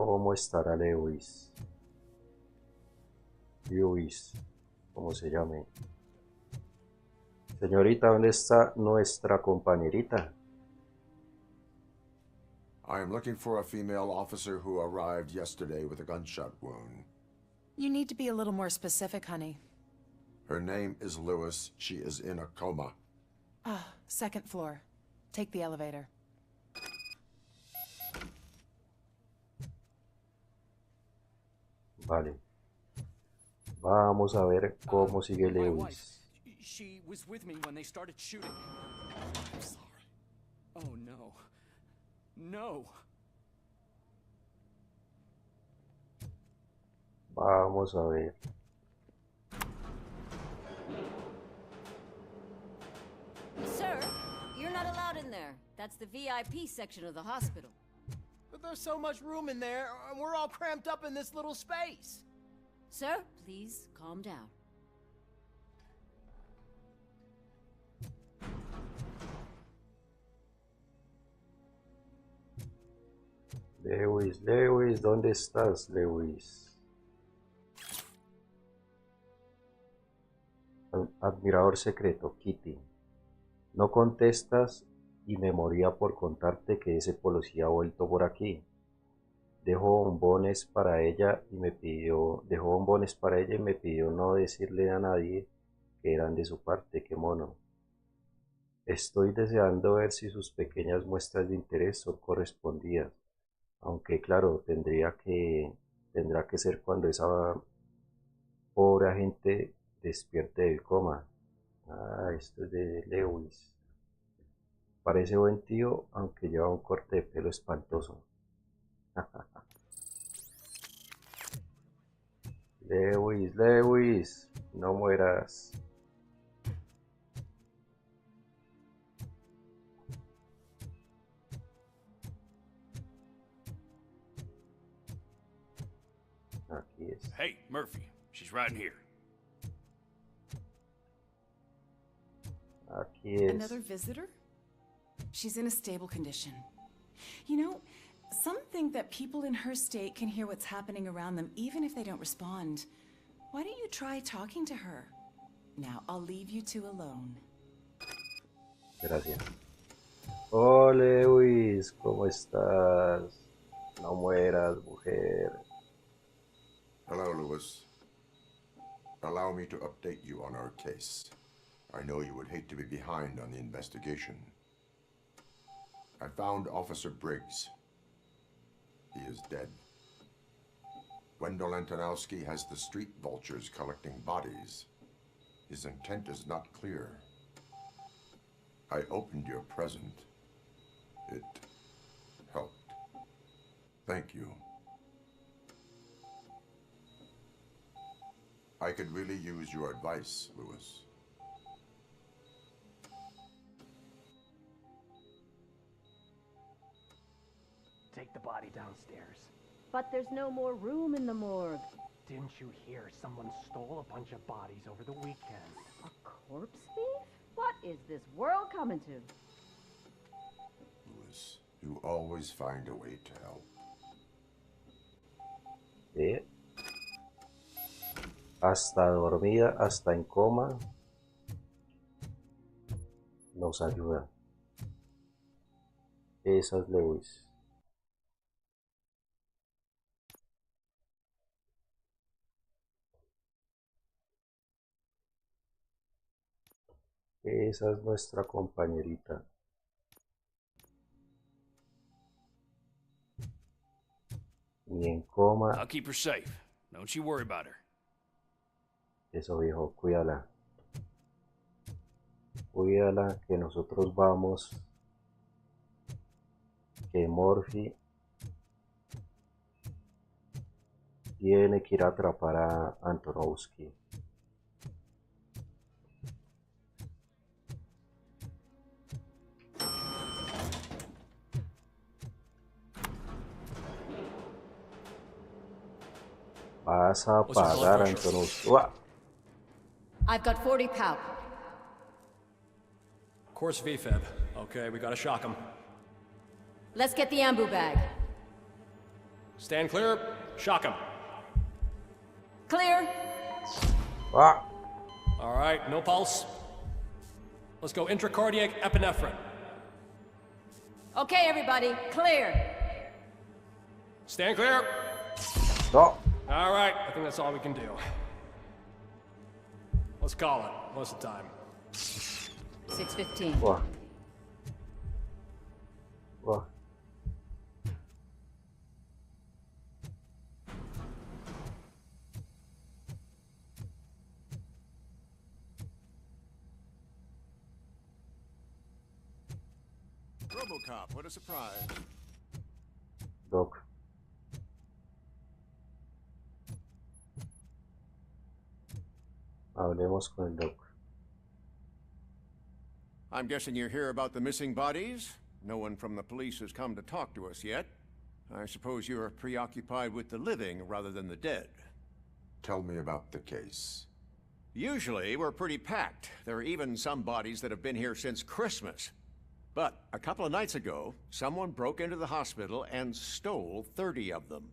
¿Cómo estará Lewis? Lewis, ¿cómo se llame? Señorita, ¿dónde está nuestra compañerita? I am looking for a female officer who arrived yesterday with a gunshot wound. You need to be a little more specific, honey. Her name is Lewis. She is in a coma. Ah, second floor. Take the elevator. Vale. Vamos a ver cómo sigue My wife. Lewis. She was with me when they started shooting. I'm sorry. Oh no. No. Vamos a ver. Sir, you're not allowed in there. That's the VIP section of the hospital. But there's so much room in there, and we're all cramped up in this little space. Sir, please calm down. Lewis, Lewis, ¿dónde estás, Lewis? Admirador secreto, Kitty. No contestas y me moría por contarte que ese policía ha vuelto por aquí. Dejó bombones para ella y me pidió no decirle a nadie que eran de su parte, qué mono. Estoy deseando ver si sus pequeñas muestras de interés son correspondidas, aunque claro, tendrá que ser cuando esa pobre agente despierte del coma. Ah, esto es de Lewis. Parece buen tío, aunque lleva un corte de pelo espantoso. Lewis, Lewis, no mueras. Aquí es. Hey, Murphy. She's right in here. Aquí es. Another visitor? She's in a stable condition. You know, some think that people in her state can hear what's happening around them even if they don't respond. Why don't you try talking to her? Now, I'll leave you two alone. Gracias. Oh, Lewis, ¿cómo estás? No mueras, mujer. Hello, Lewis. Allow me to update you on our case. I know you would hate to be behind on the investigation. I found Officer Briggs. He is dead. Wendell Antonowski has the street vultures collecting bodies. His intent is not clear. I opened your present. It helped. Thank you. I could really use your advice, Lewis. Take the body downstairs. But there's no more room in the morgue. Didn't you hear someone stole a bunch of bodies over the weekend? A corpse thief? What is this world coming to? Lewis, you always find a way to help. ¿Sí? Hasta dormida, hasta en coma, nos ayuda. Esa es Lewis. Esa es nuestra compañerita. Ni en coma. I'll keep her safe. Don't you worry about her. Eso, viejo, cuídala. Cuídala, que nosotros vamos. Que Murphy tiene que ir a atrapar a Antonowski. Vas a pagar, Antonowski. I've got 40 pow. Course VFib. Okay, we gotta shock him. Let's get the ambu bag. Stand clear. Shock him. Clear. Ah, All right, no pulse. Let's go intracardiac epinephrine. Okay, everybody, clear. Stand clear. no. All right, I think that's all we can do. Let's call it. What's the time? 6:15. Wah. Wah. RoboCop, what a surprise. Doc. Hablemos con el Doc. I'm guessing you're here about the missing bodies? No one from the police has come to talk to us yet. I suppose you're preoccupied with the living rather than the dead. Tell me about the case. Usually, we're pretty packed. There are even some bodies that have been here since Christmas. But a couple of nights ago, someone broke into the hospital and stole 30 of them.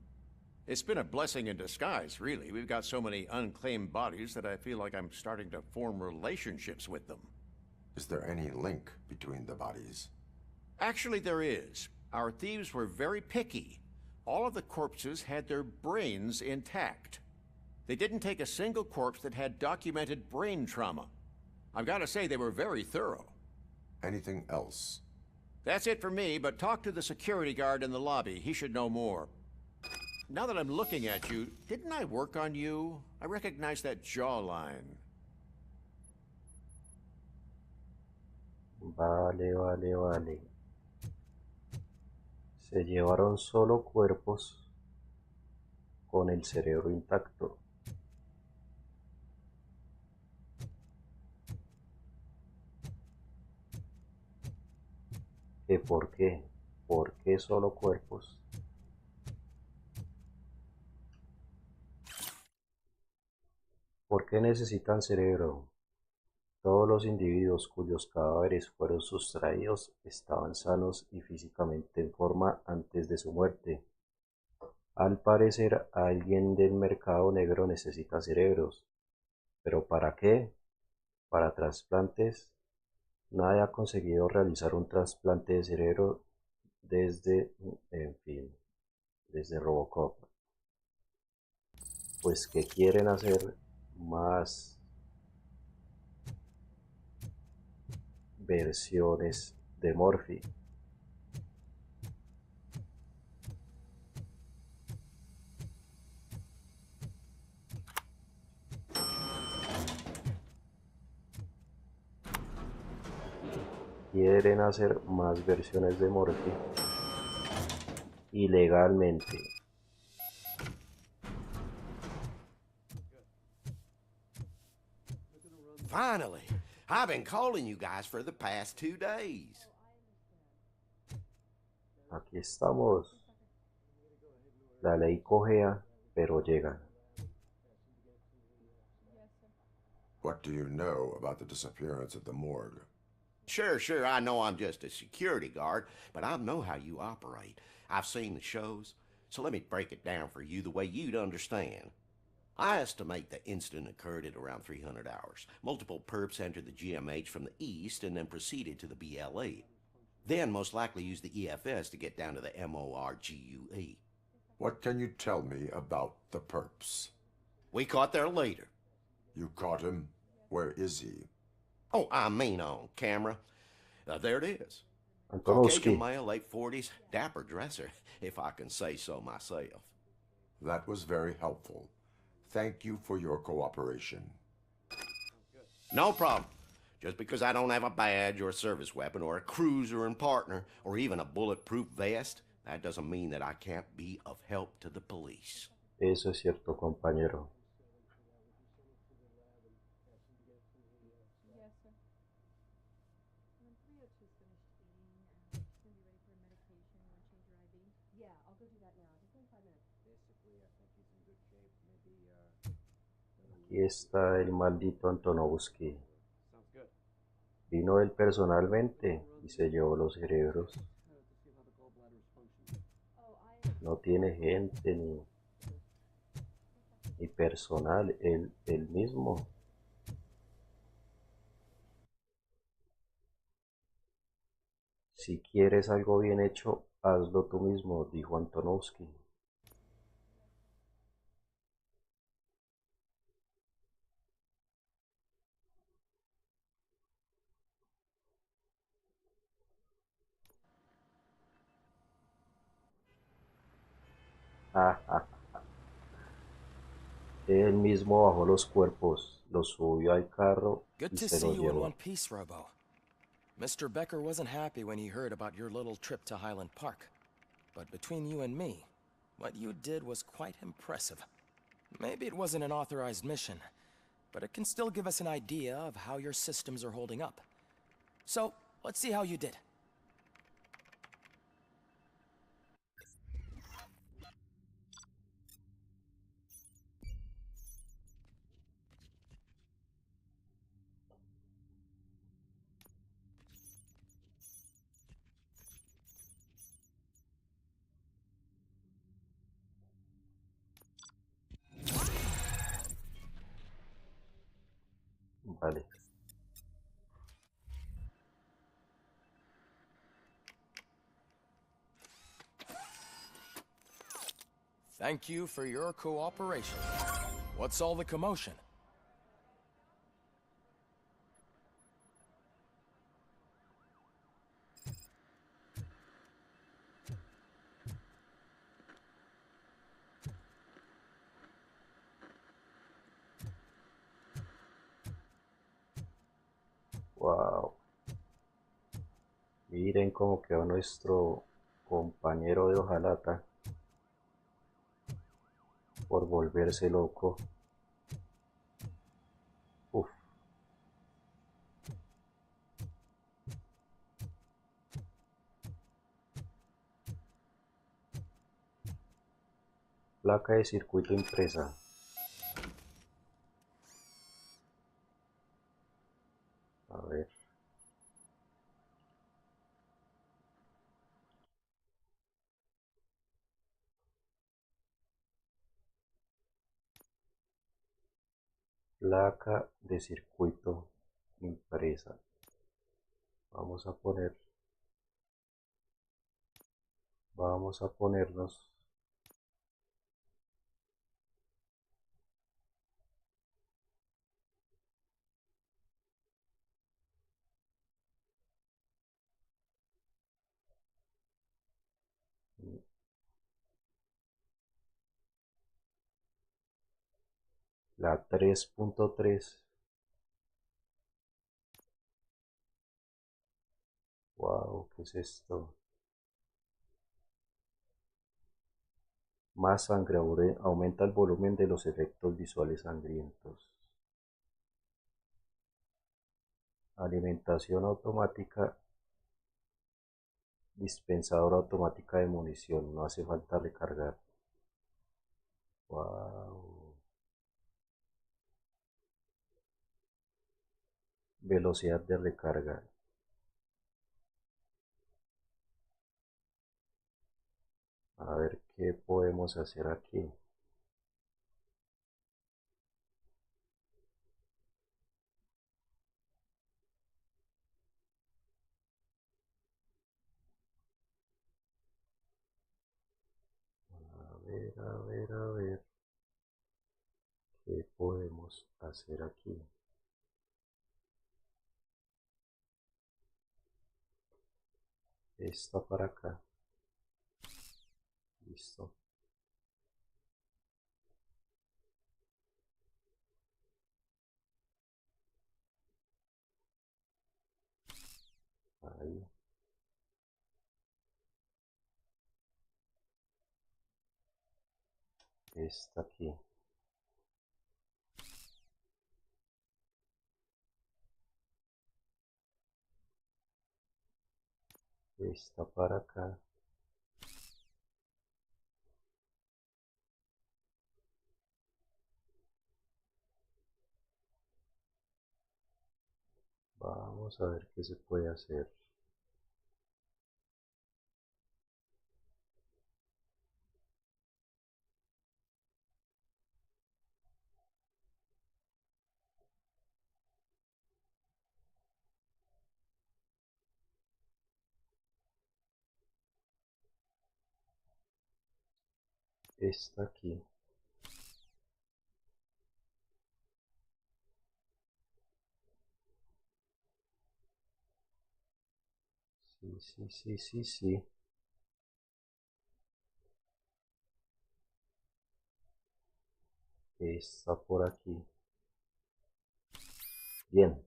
It's been a blessing in disguise, really. We've got so many unclaimed bodies that I feel like I'm starting to form relationships with them. Is there any link between the bodies? Actually, there is. Our thieves were very picky. All of the corpses had their brains intact. They didn't take a single corpse that had documented brain trauma. I've got to say, they were very thorough. Anything else? That's it for me, but talk to the security guard in the lobby. He should know more. Now that I'm looking at you, didn't I work on you? I recognize that jawline. Vale. Se llevaron solo cuerpos con el cerebro intacto. ¿Que por qué? ¿Por qué solo cuerpos? ¿Por qué necesitan cerebro? Todos los individuos cuyos cadáveres fueron sustraídos estaban sanos y físicamente en forma antes de su muerte. Al parecer, alguien del mercado negro necesita cerebros. ¿Pero para qué? ¿Para trasplantes? Nadie ha conseguido realizar un trasplante de cerebro desde Robocop. Pues que quieren hacer más versiones de Morphy. Quieren hacer más versiones de Morphy ilegalmente. Finally, I've been calling you guys for the past 2 days. Aquí estamos. La ley cojea, pero llega. What do you know about the disappearance of the morgue? Sure, I know I'm just a security guard, but I know how you operate. I've seen the shows, so let me break it down for you the way you'd understand. I estimate the incident occurred at around 300 hours. Multiple perps entered the GMH from the east and then proceeded to the BLE. Then most likely used the EFS to get down to the MORGUE. What can you tell me about the perps? We caught their leader. You caught him? Where is he? Oh, I mean on camera. There it is. Antonovsky. Caucasian male, late 40s, dapper dresser, if I can say so myself. That was very helpful. Thank you for your cooperation. No problem. Just because I don't have a badge or a service weapon or a cruiser and partner or even a bulletproof vest, that doesn't mean that I can't be of help to the police. Eso es cierto, compañero. Aquí está el maldito Antonovsky. Vino él personalmente y se llevó los cerebros. No tiene gente ni personal, él mismo. Si quieres algo bien hecho, hazlo tú mismo, dijo Antonovsky. Él mismo bajó los cuerpos, los subió al carro Good y to se see los you in one llevó. piece, Robo. Mr. Becker wasn't happy when he heard about your little trip to Highland Park. But between you and me, what you did was quite impressive. Maybe it wasn't an authorized mission, but it can still give us an idea of how your systems are holding up. So, let's see how you did. Vale. Thank you for your cooperation. What's all the commotion? Wow. Miren cómo quedó nuestro compañero de hojalata por volverse loco. Uf. Placa de circuito impresa. A ver. Placa de circuito impresa. Vamos a ponernos la 3.3. Wow, ¿qué es esto? Más sangre aumenta el volumen de los efectos visuales sangrientos. Alimentación automática, dispensadora automática de munición, no hace falta recargar. Wow. Velocidad de recarga. A ver qué podemos hacer aquí. A ver, qué podemos hacer aquí. Esta para acá. Listo. Ahí. Esta aquí. Esta para acá. Vamos a ver qué se puede hacer. esta aquí. Sí. Está por aquí. Bien.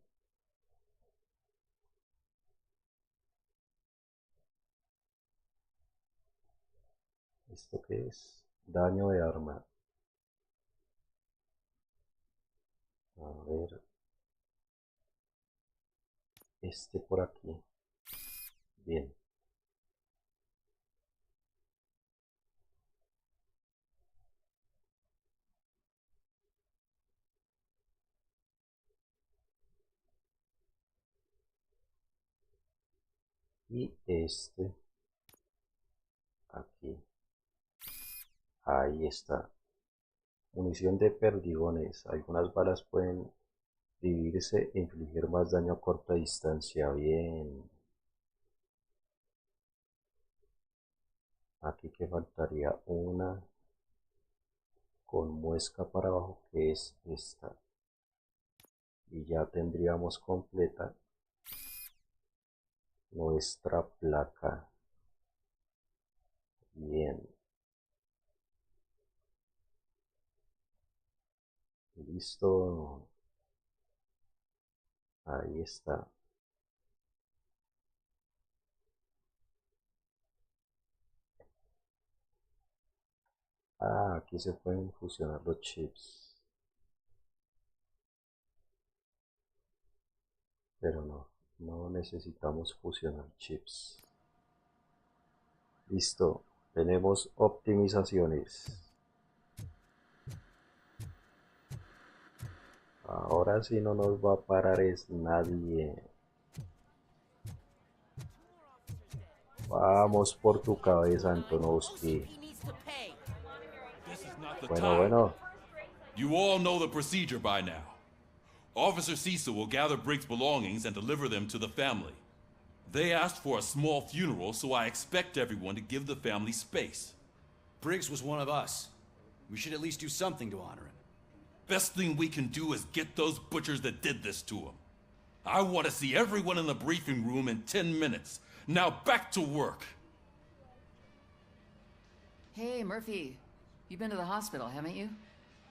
¿Esto qué es? Daño de arma. A ver. Este por aquí. Bien. Y este aquí. Ahí está. Munición de perdigones. Algunas balas pueden dividirse e infligir más daño a corta distancia. Bien. Aquí que faltaría una con muesca para abajo, que es esta. Y ya tendríamos completa nuestra placa. Bien. Listo. Ahí está. Ah, aquí se pueden fusionar los chips. Pero no necesitamos fusionar chips. Listo. Tenemos optimizaciones. Ahora sí no nos va a parar es nadie. Vamos por tu cabeza, Antonovsky. Bueno. You all know the procedure by now. Officer Cecil will gather Briggs' belongings and deliver them to the family. They asked for a small funeral, so I expect everyone to give the family space. Briggs was one of us. We should at least do something to honor him. Best thing we can do is get those butchers that did this to him. I want to see everyone in the briefing room in 10 minutes. Now back to work. Hey, Murphy. You've been to the hospital, haven't you?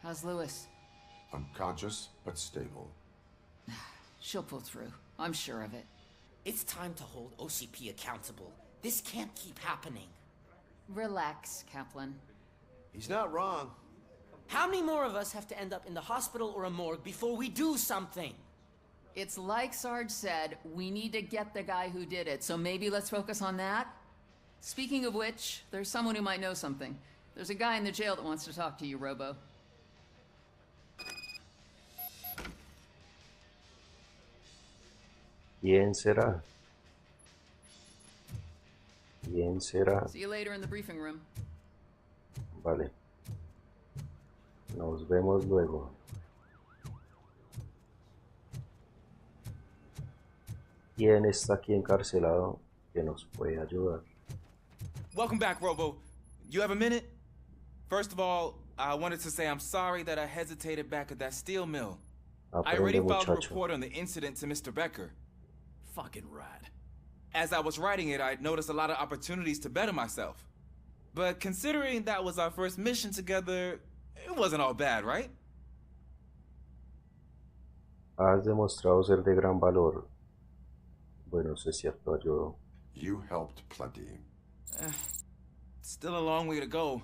How's Lewis? Unconscious, but stable. She'll pull through. I'm sure of it. It's time to hold OCP accountable. This can't keep happening. Relax, Kaplan. He's not wrong. How many more of us have to end up in the hospital or a morgue before we do something? It's like Sarge said, we need to get the guy who did it, so maybe let's focus on that? Speaking of which, there's someone who might know something. There's a guy in the jail that wants to talk to you, Robo. ¿Quién será? ¿Quién será? See you later in the briefing room. Vale. Nos vemos luego. ¿Quién está aquí encarcelado que nos puede ayudar? Welcome back, Robo. You have a minute? First of all, I wanted to say I'm sorry that I hesitated back at that steel mill. I already Aprende, filed a muchacho. report on the incident to Mr. Becker. Fucking rad. As I was writing it, I noticed a lot of opportunities to better myself. But considering that was our first mission together, it wasn't all bad, right? Has demostrado ser de gran valor. Bueno, eso es cierto, ayudó. You helped plenty. Still a long way to go.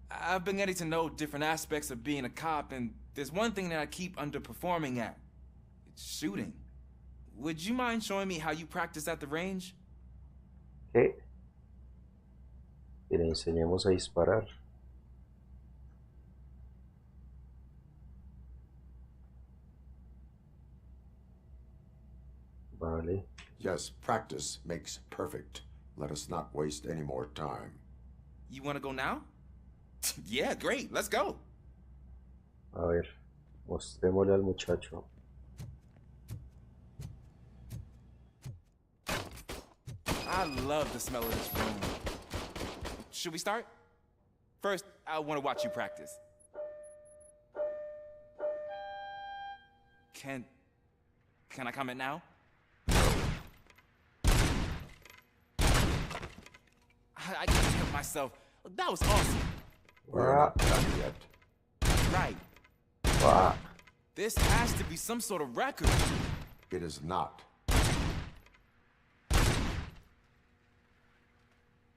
I've been getting to know different aspects of being a cop, and there's one thing that I keep underperforming at. It's shooting. Would you mind showing me how you practice at the range? ¿Qué? Que le enseñemos a disparar. Vale. Yes, practice makes perfect. Let us not waste any more time. You want to go now? Yeah, great. Let's go. A ver, mostrémosle al muchacho. I love the smell of this room. Should we start? First, I want to watch you practice. Can I comment now? I can't help myself. That was awesome. We're not done yet. Right. Wow. This has to be some sort of record. It is not.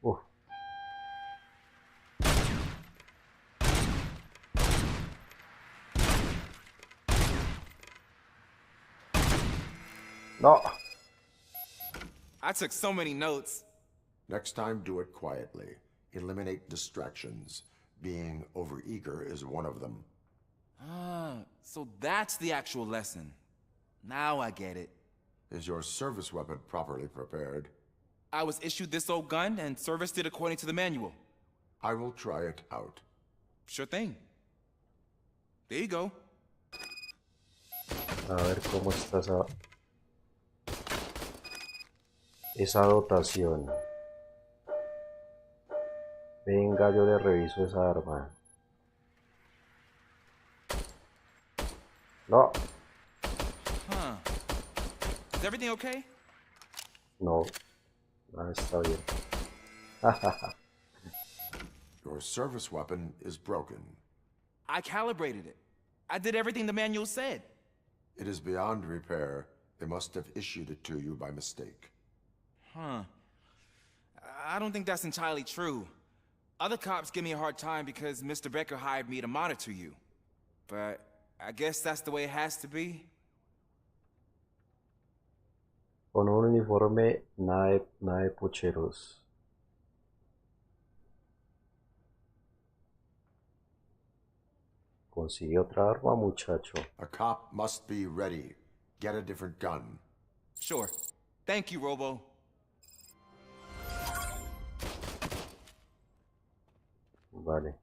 Uf. No. I took so many notes. Next time, do it quietly. Eliminate distractions. Being overeager is one of them. Ah, so that's the actual lesson. Now I get it. Is your service weapon properly prepared? I was issued this old gun and serviced it according to the manual. I will try it out. Sure thing. There you go. A ver cómo está esa dotación. Venga, yo le reviso esa arma. No. Huh. Is everything okay? No. Ah, está bien. Your service weapon is broken. I calibrated it. I did everything the manual said. It is beyond repair. They must have issued it to you by mistake. Huh. I don't think that's entirely true. Other cops give me a hard time because Mr. Becker hired me to monitor you. But I guess that's the way it has to be. Con un uniforme, nada de pucheros. Consigue otra arma, muchacho. A cop must be ready. Get a different gun. Sure. Thank you, Robo. Vale.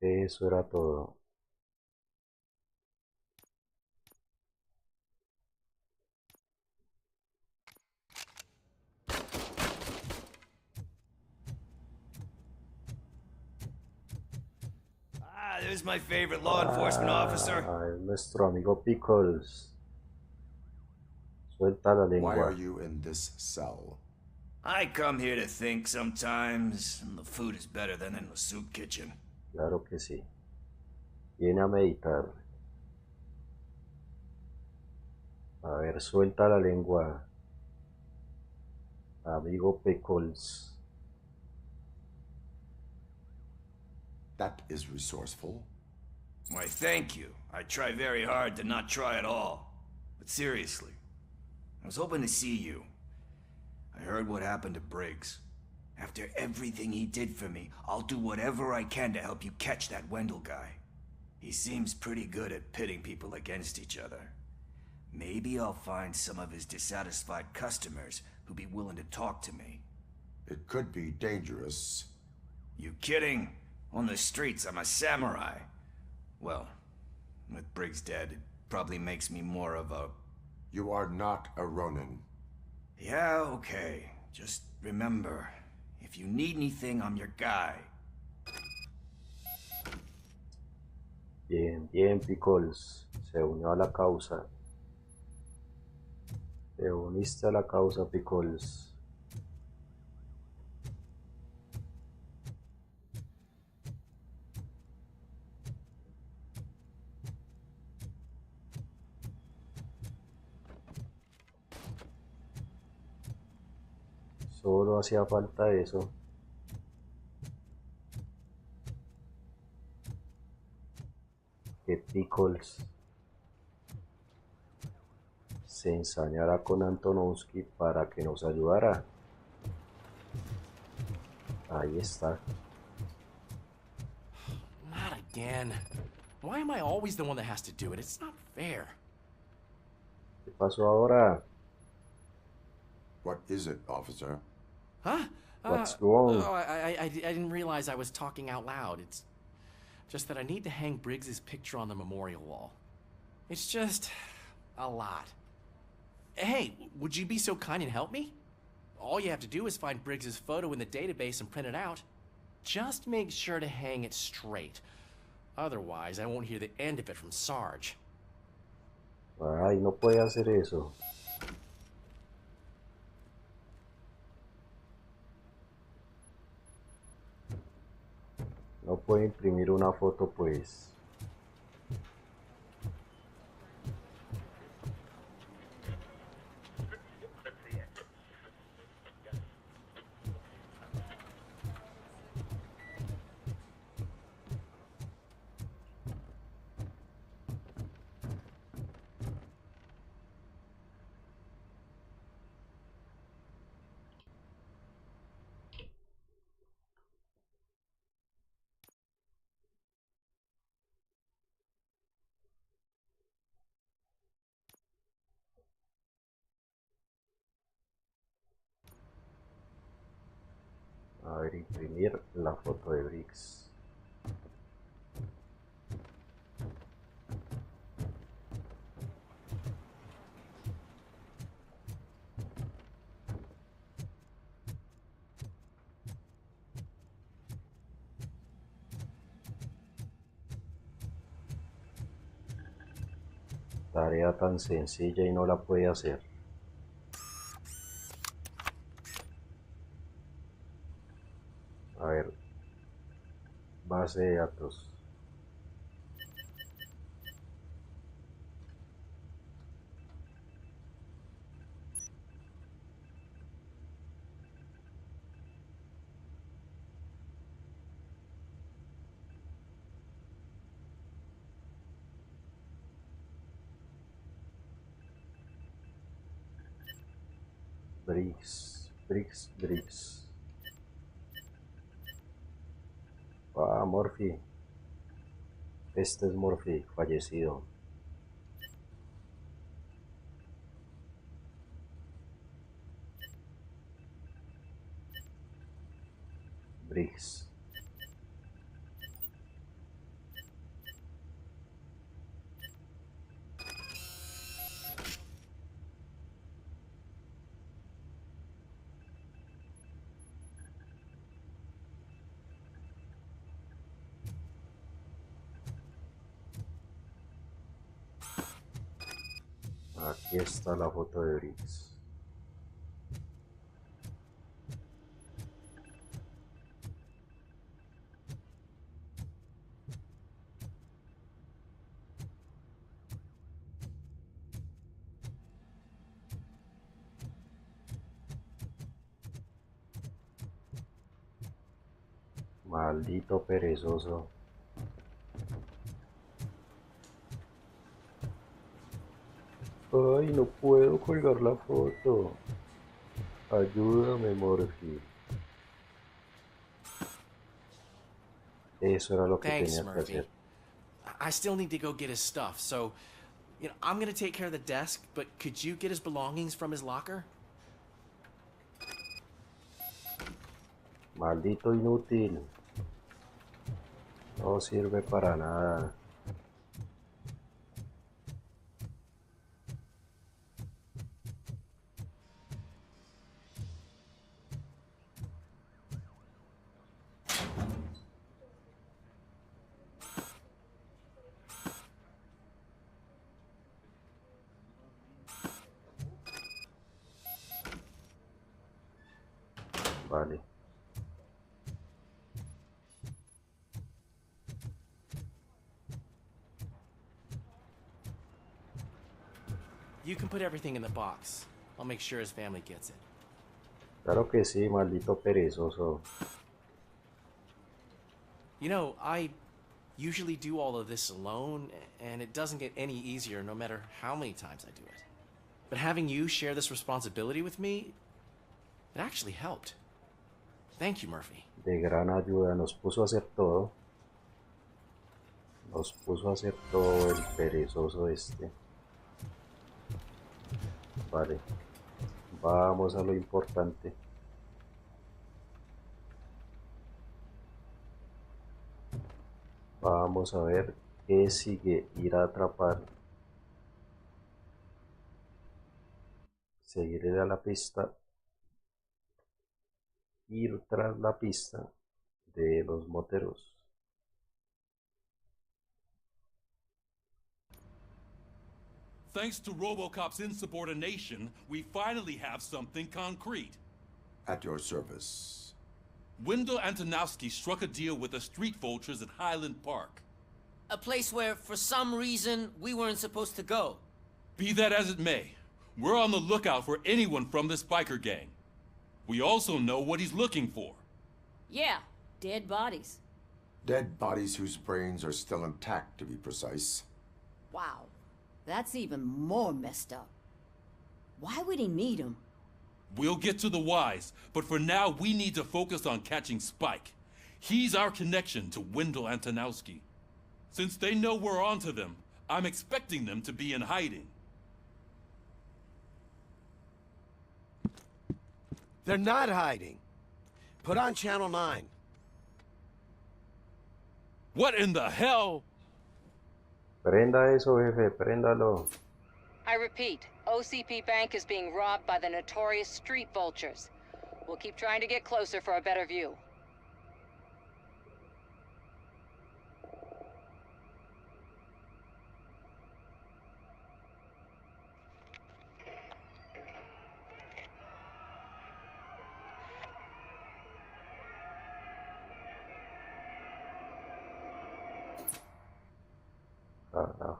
Eso era todo. There's my favorite law enforcement officer. Nuestro amigo Pickles. Suelta la lengua. Why are you in this cell? I come here to think sometimes, and the food is better than in the soup kitchen. Claro que sí. Viene a meditar. A ver, suelta la lengua. Amigo Pickles. That is resourceful. Why, thank you. I try very hard to not try at all. But seriously, I was hoping to see you. I heard what happened to Briggs. After everything he did for me, I'll do whatever I can to help you catch that Wendell guy. He seems pretty good at pitting people against each other. Maybe I'll find some of his dissatisfied customers who'd be willing to talk to me. It could be dangerous. You kidding? On the streets, I'm a samurai. Well, with Briggs dead, it probably makes me more of a... You are not a Ronin. Yeah, okay. Just remember, if you need anything, I'm your guy. Bien, bien, Pickles. Se unió a la causa. Te uniste a la causa, Pickles. Solo hacía falta eso. Que Pickles se ensañara con Antonovsky para que nos ayudara. Ahí está. Not again. Why am I always the one that has to do it? It's not fair. ¿Qué pasó ahora? What is it, officer? Huh? What's wrong? Oh, I didn't realize I was talking out loud. It's just that I need to hang Briggs's picture on the memorial wall. It's just a lot. Hey, would you be so kind and help me? All you have to do is find Briggs's photo in the database and print it out. Just make sure to hang it straight. Otherwise, I won't hear the end of it from Sarge. Ay, no puede hacer eso. No puede imprimir una foto, pues. A ver, imprimir la foto de Briggs. Tarea tan sencilla y no la puede hacer. A ver, base de datos. Briggs. Ah, Murphy. Este es Murphy, fallecido. Briggs. Aquí está la foto de Briggs. Maldito perezoso. Ay, no puedo colgar la foto. Ayúdame, Murphy. Eso era lo que Thanks, tenía que Murphy. hacer. I still need to go get his stuff, so I'm gonna take care of the desk, but could you get his belongings from his locker? Maldito inútil. No sirve para nada. Vale. You can put everything in the box. I'll make sure his family gets it. Claro que sí, maldito perezoso. I usually do all of this alone, and it doesn't get any easier no matter how many times I do it. But having you share this responsibility with me, it actually helped. Thank you, Murphy. De gran ayuda, nos puso a hacer todo. Nos puso a hacer todo el perezoso este. Vale. Vamos a lo importante. Vamos a ver qué sigue. Ir a atrapar. Seguirle a la pista. ir tras la pista de los moteros. Thanks to RoboCop's insubordination, we finally have something concrete. At your service. Wendell Antonowski struck a deal with the street vultures at Highland Park. A place where, for some reason, we weren't supposed to go. Be that as it may, we're on the lookout for anyone from this biker gang. We also know what he's looking for. Yeah, dead bodies. Dead bodies whose brains are still intact, to be precise. Wow, that's even more messed up. Why would he need them? We'll get to the whys, but for now we need to focus on catching Spike. He's our connection to Wendell Antonowski. Since they know we're onto them, I'm expecting them to be in hiding. They're not hiding. Put on Channel 9. What in the hell? Prenda eso, jefe, préndalo. I repeat, OCP Bank is being robbed by the notorious street vultures. We'll keep trying to get closer for a better view.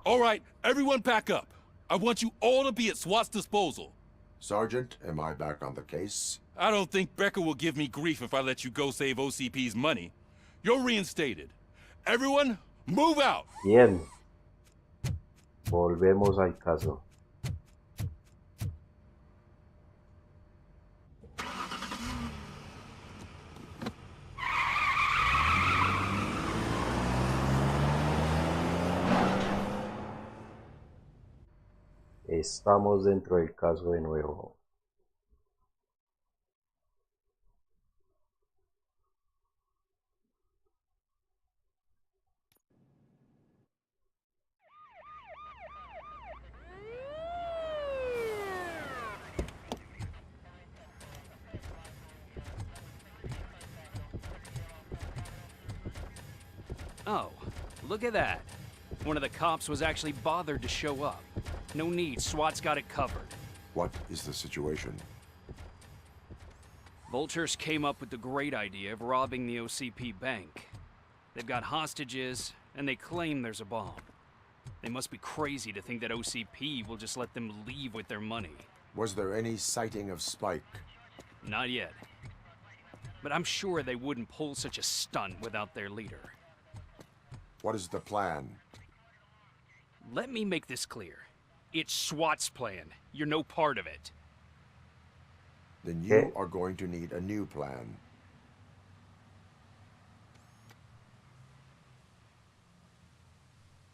All right, everyone pack up. I want you all to be at SWAT's disposal. Sergeant, am I back on the case? I don't think Becker will give me grief if I let you go save OCP's money. You're reinstated. Everyone, move out! Bien. Volvemos al caso. Estamos dentro del caso de nuevo. Oh, look at that. One of the cops was actually bothered to show up. No need, SWAT's got it covered. What is the situation? Vultures came up with the great idea of robbing the OCP bank. They've got hostages, and they claim there's a bomb. They must be crazy to think that OCP will just let them leave with their money. Was there any sighting of Spike? Not yet. But I'm sure they wouldn't pull such a stunt without their leader. What is the plan? Let me make this clear. It's SWAT's plan. You're no part of it. Then you are going to need a new plan.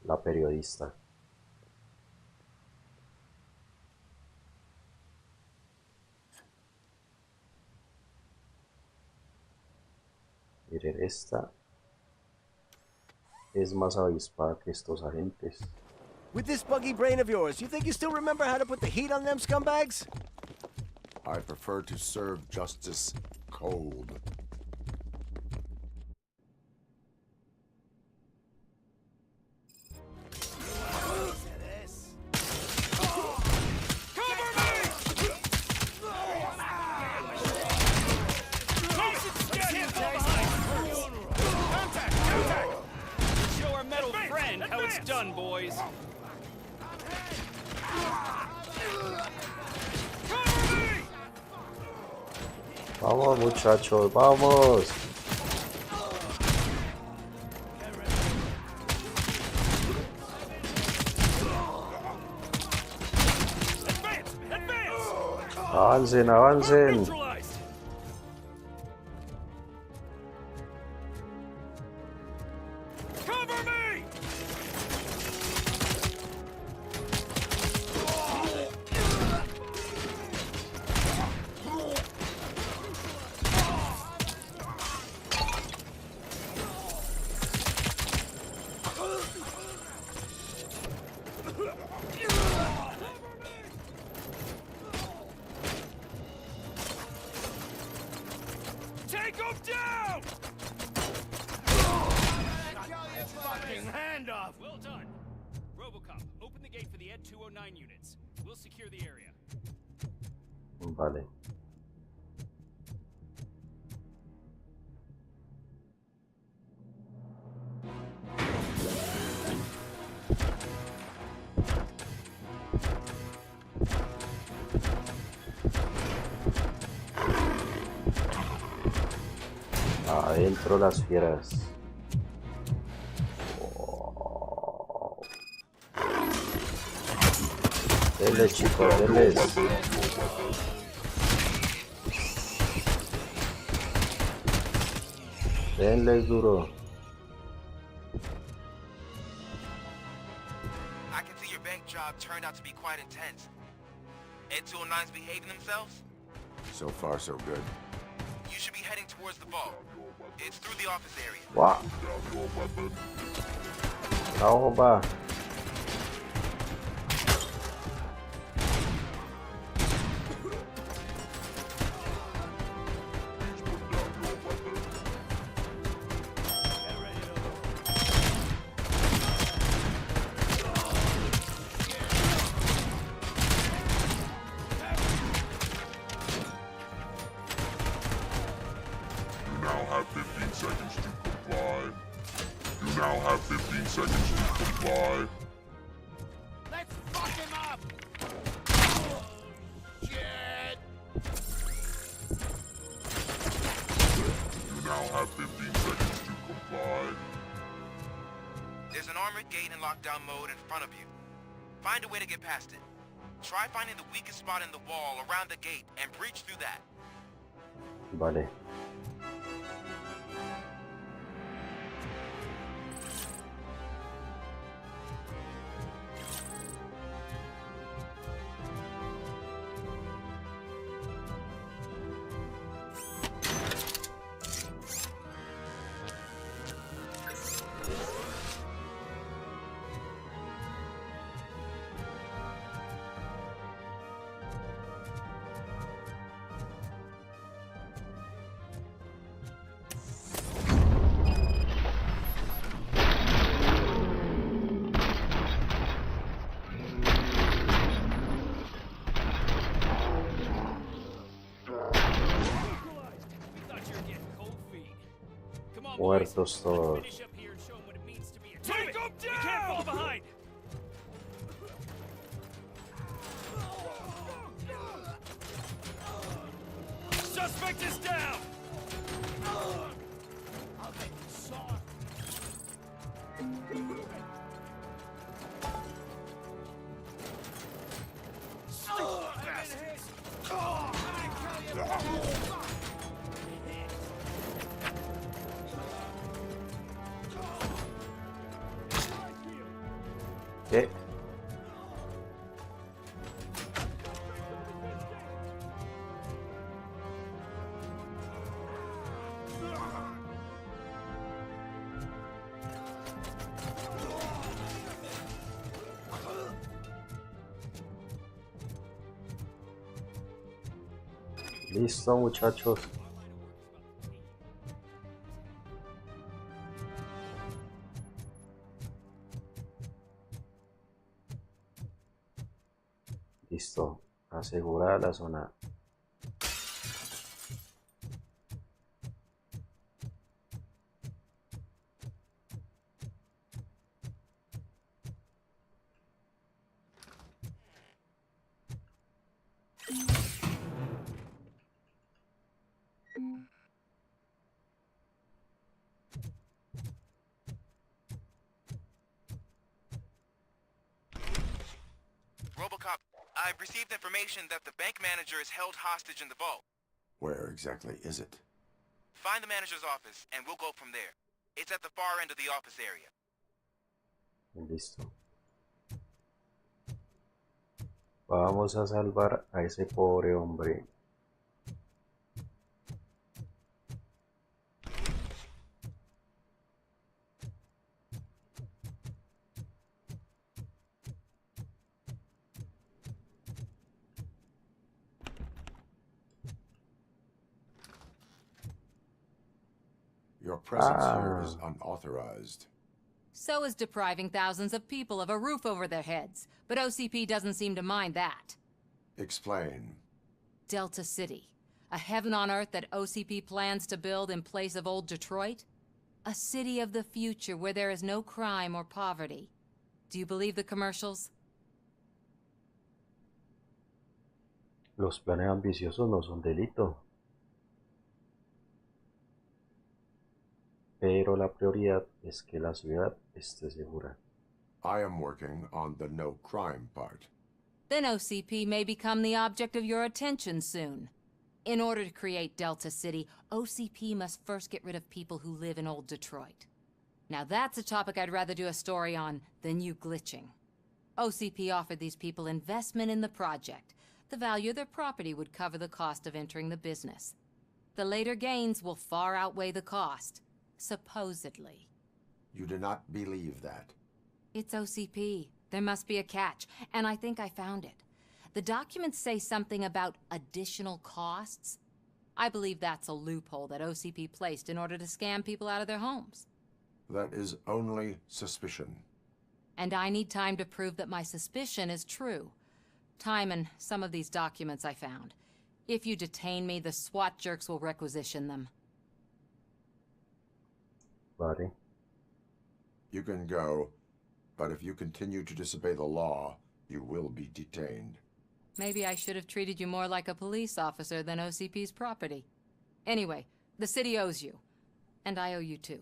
La periodista. Miren, esta es más avispada que estos agentes. With this buggy brain of yours, you think you still remember how to put the heat on them scumbags? I prefer to serve justice cold. Show our metal friend how it's done, boys. Vamos, muchachos, vamos. Avancen, avancen. Take him down! Fucking hand off! Well done. Robocop, open the gate for the Ed 209 units. We'll secure the area. Vale. Adentro las fieras. Wow. Dele, chicos, denles. Denles duro. I can see your bank job turned out to be quite intense. Ed 209's behaving themselves? So far, so good. You should be heading towards the vault. It's through the office area. Wow. Oba. Let's fuck him up! Shit! You now have 15 seconds to comply. There's an armored gate in lockdown mode in front of you. Find a way to get past it. Try finding the weakest spot in the wall around the gate and breach through that. Vale. Muertos todos. Take him down! You can't fall behind! Suspect is down! I'll make you soft. ¿Qué? Listo, muchachos. Listo. Asegurada la zona. Robocop, I've received information that the bank manager is held hostage in the vault. Where exactly is it? Find the manager's office, and we'll go from there. It's at the far end of the office area. Listo. Vamos a salvar a ese pobre hombre. Your presence here is unauthorized. So is depriving thousands of people of a roof over their heads, but OCP doesn't seem to mind that. Explain. Delta City, a heaven on earth that OCP plans to build in place of old Detroit? A city of the future where there is no crime or poverty. Do you believe the commercials? Los planes ambiciosos no son delito, pero la prioridad es que la ciudad esté segura. I am working on the no crime part. Then OCP may become the object of your attention soon. In order to create Delta City, OCP must first get rid of people who live in old Detroit. Now that's a topic I'd rather do a story on than you glitching. OCP offered these people investment in the project. The value of their property would cover the cost of entering the business. The later gains will far outweigh the cost, supposedly. You do not believe that. It's OCP. There must be a catch, and I think I found it. The documents say something about additional costs. I believe that's a loophole that OCP placed in order to scam people out of their homes. That is only suspicion. And I need time to prove that my suspicion is true. Time and some of these documents I found. If you detain me, the SWAT jerks will requisition them. Vale. You can go, but if you continue to disobey the law, you will be detained. Maybe I should have treated you more like a police officer than OCP's property. Anyway, the city owes you. And I owe you too.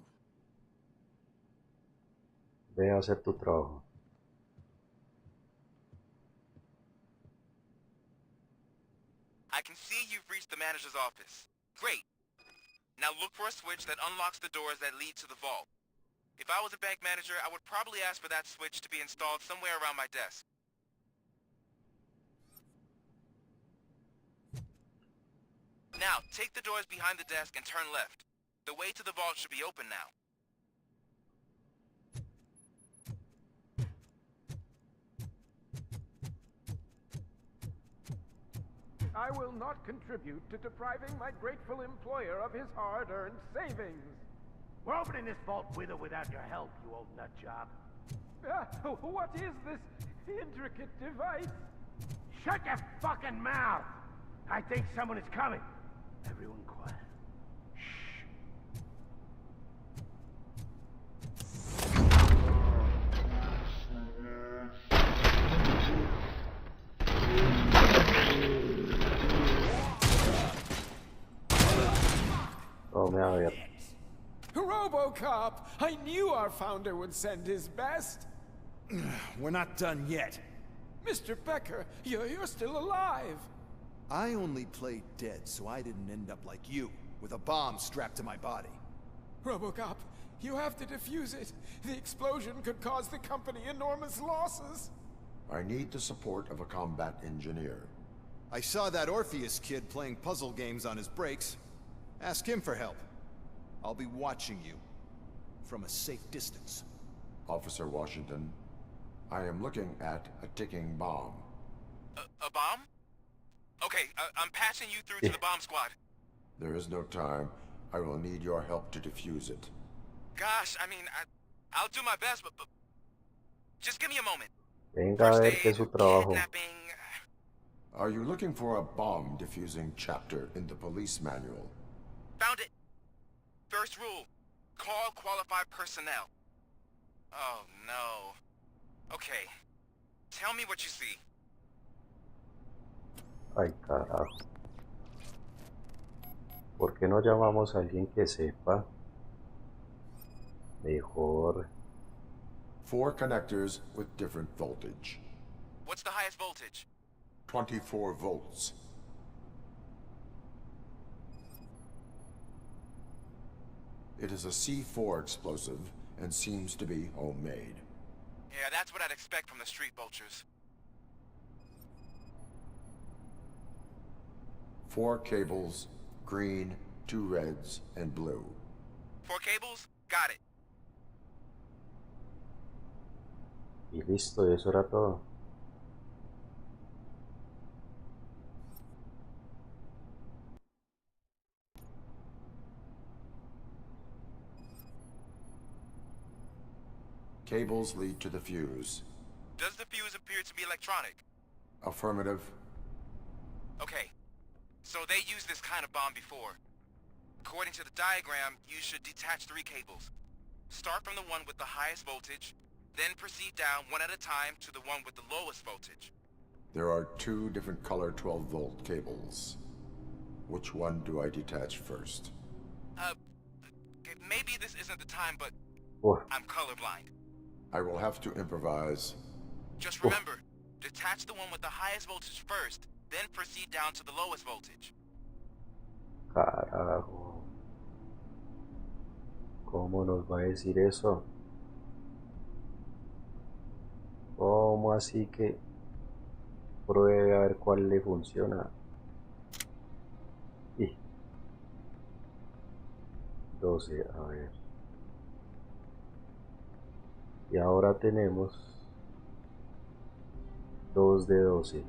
Ve a hacer tu trabajo. I can see you've reached the manager's office. Great. Now look for a switch that unlocks the doors that lead to the vault. If I was a bank manager, I would probably ask for that switch to be installed somewhere around my desk. Now, take the doors behind the desk and turn left. The way to the vault should be open now. I will not contribute to depriving my grateful employer of his hard-earned savings. We're opening this vault with or without your help, you old nutjob. What is this intricate device? Shut your fucking mouth! I think someone is coming. Everyone quiet. Shh. Oh, me a ver. RoboCop! I knew our founder would send his best. We're not done yet. Mr. Becker, you're still alive. I only played dead, so I didn't end up like you, with a bomb strapped to my body. RoboCop, you have to defuse it. The explosion could cause the company enormous losses. I need the support of a combat engineer. I saw that Orpheus kid playing puzzle games on his breaks. Ask him for help. I'll be watching you. From a safe distance. Officer Washington, I am looking at a ticking bomb. A bomb? Okay, I'm passing you through to the bomb squad. There is no time. I will need your help to defuse it. Gosh, I mean, I'll do my best, but just give me a moment. Venga a ver qué es su trabajo. Are you looking for a bomb defusing chapter in the police manual? Found it. First rule, call qualified personnel. Oh, no. Okay, tell me what you see. Ay, carajo. ¿Por qué no llamamos a alguien que sepa? Mejor. 4 connectors with different voltage. What's the highest voltage? 24 volts. It is a C4 explosive and seems to be homemade. Yeah, that's what I'd expect from the street vultures. 4 cables, green, 2 reds, and blue. 4 cables? Got it. Y listo, y eso era todo. Cables lead to the fuse. Does the fuse appear to be electronic? Affirmative. Okay. So they used this kind of bomb before. According to the diagram, you should detach 3 cables. Start from the one with the highest voltage, then proceed down one at a time to the one with the lowest voltage. There are 2 different color 12-volt cables. Which one do I detach first? Maybe this isn't the time, but I'm colorblind. I will have to improvise. Just remember, detach the one with the highest voltage first, then proceed down to the lowest voltage. Carajo. ¿Cómo nos va a decir eso? ¿Cómo así que pruebe a ver cuál le funciona? Y 12, a ver. Y ahora tenemos 2 de 12.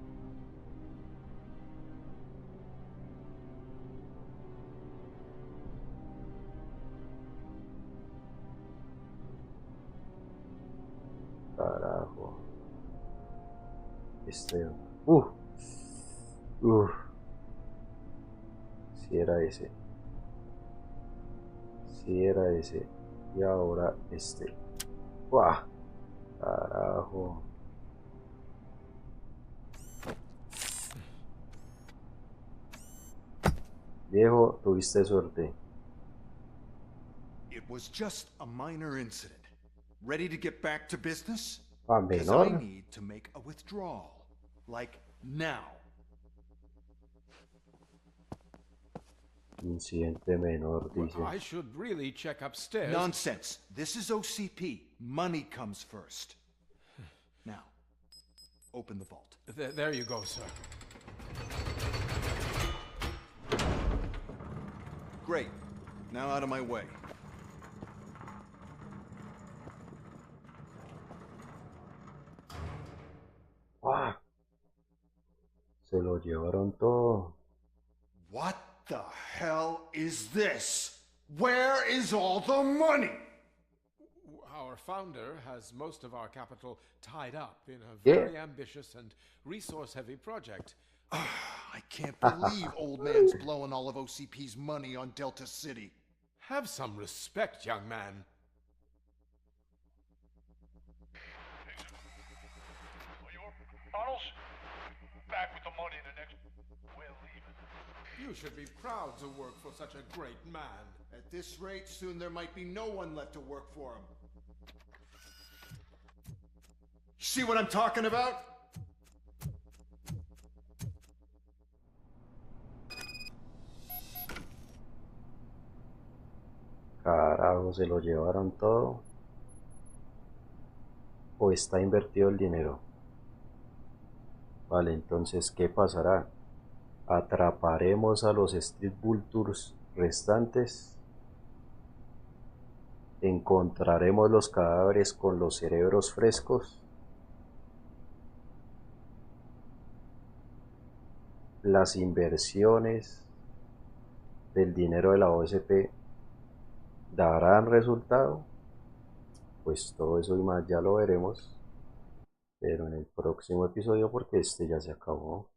Carajo. Si era ese. Si era ese. Y ahora este. ¡Buah! Carajo. Viejo, tuviste suerte. It was just a minor incident. Ready to get back to business? Menor. 'Cause I need to make a withdrawal. Like now. Incidente menor, dice. I should really check upstairs. Nonsense. This is OCP. Money comes first. Now, open the vault. There you go, sir. Great. Now out of my way. Se lo llevaron todo. What the hell is this? Where is all the money? Our founder has most of our capital tied up in a very ambitious and resource-heavy project. I can't believe old man's blowing all of OCP's money on Delta City. Have some respect, young man. Tunnels? Back with the money in the next... We're leaving. You should be proud to work for such a great man. At this rate, soon there might be no one left to work for him. See what I'm talking about? Carajo, se lo llevaron todo. ¿O está invertido el dinero? Vale, entonces, ¿qué pasará? ¿Atraparemos a los Street Vultures restantes? ¿Encontraremos los cadáveres con los cerebros frescos? ¿Las inversiones del dinero de la OSP darán resultado? Pues todo eso y más ya lo veremos, pero en el próximo episodio, porque este ya se acabó.